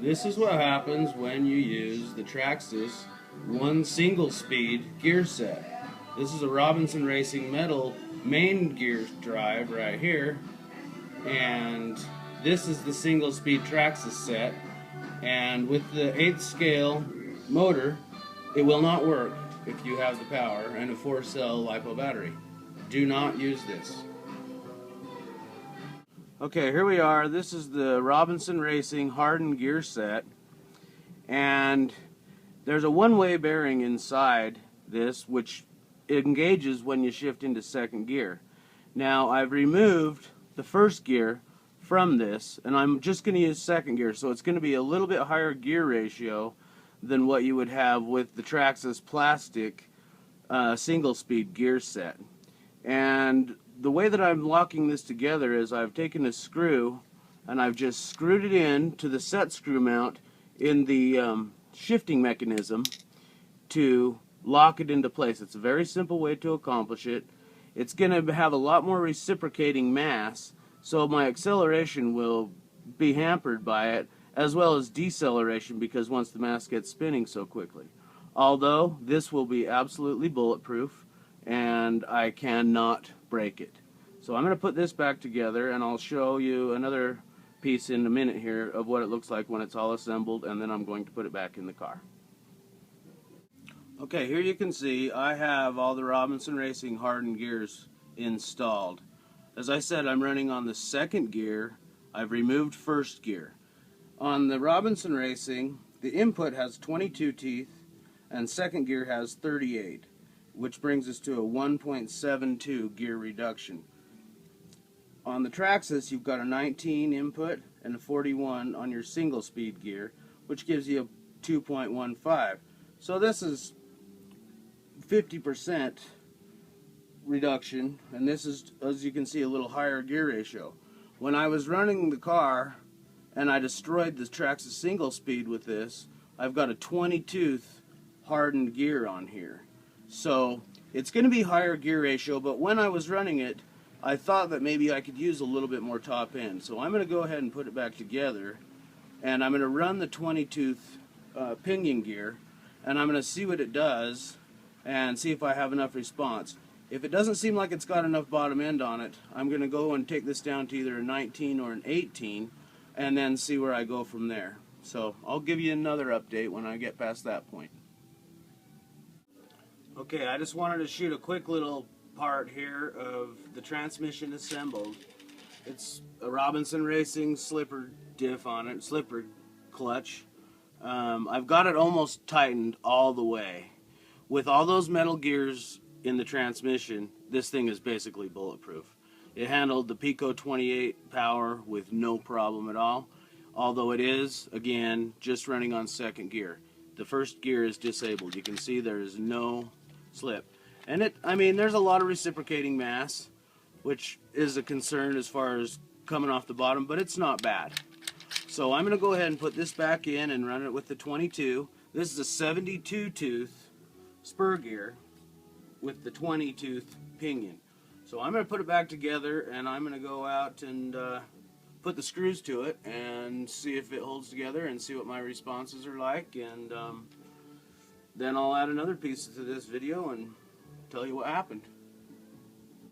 This is what happens when you use the Traxxas one single speed gear set. This is a Robinson Racing Metal main gear drive right here, and this is the single speed Traxxas set, and with the 8th scale motor it will not work if you have the power and a 4-cell LiPo battery. Do not use this. Okay, here we are. This is the Robinson Racing hardened gear set, and there's a one-way bearing inside this which engages when you shift into second gear. Now I've removed the first gear from this, and I'm just going to use second gear, so it's going to be a little bit higher gear ratio than what you would have with the Traxxas plastic single speed gear set. And the way that I'm locking this together is I've taken a screw and I've just screwed it in to the set screw mount in the shifting mechanism to lock it into place. It's a very simple way to accomplish it. It's going to have a lot more reciprocating mass, so my acceleration will be hampered by it, as well as deceleration, because once the mass gets spinning so quickly. Although this will be absolutely bulletproof and I cannot break it. So I'm going to put this back together, and I'll show you another piece in a minute here of what it looks like when it's all assembled, and then I'm going to put it back in the car. Okay, here you can see I have all the Robinson Racing hardened gears installed. As I said, I'm running on the second gear. I've removed first gear. On the Robinson Racing, the input has 22 teeth and second gear has 38, which brings us to a 1.72 gear reduction. On the Traxxas, you've got a 19 input and a 41 on your single speed gear, which gives you a 2.15. So this is 50% reduction, and this is, as you can see, a little higher gear ratio. When I was running the car and I destroyed the Traxxas single speed with this, I've got a 20-tooth hardened gear on here. So it's going to be higher gear ratio, but when I was running it, I thought that maybe I could use a little bit more top end. So I'm going to go ahead and put it back together, and I'm going to run the 20-tooth pinion gear, and I'm going to see what it does and see if I have enough response. If it doesn't seem like it's got enough bottom end on it, I'm going to go and take this down to either a 19 or an 18 and then see where I go from there. So I'll give you another update when I get past that point. Okay, I just wanted to shoot a quick little part here of the transmission assembled. It's a Robinson Racing slipper diff on it, slipper clutch. I've got it almost tightened all the way. With all those metal gears in the transmission, this thing is basically bulletproof. It handled the Pico 28 power with no problem at all, although it is, again, just running on second gear. The first gear is disabled. You can see there is no slip. And I mean, there's a lot of reciprocating mass, which is a concern as far as coming off the bottom, but it's not bad. So I'm going to go ahead and put this back in and run it with the 22. This is a 72-tooth spur gear with the 20-tooth pinion. So I'm going to put it back together, and I'm going to go out and put the screws to it and see if it holds together and see what my responses are like, and then I'll add another piece to this video and tell you what happened.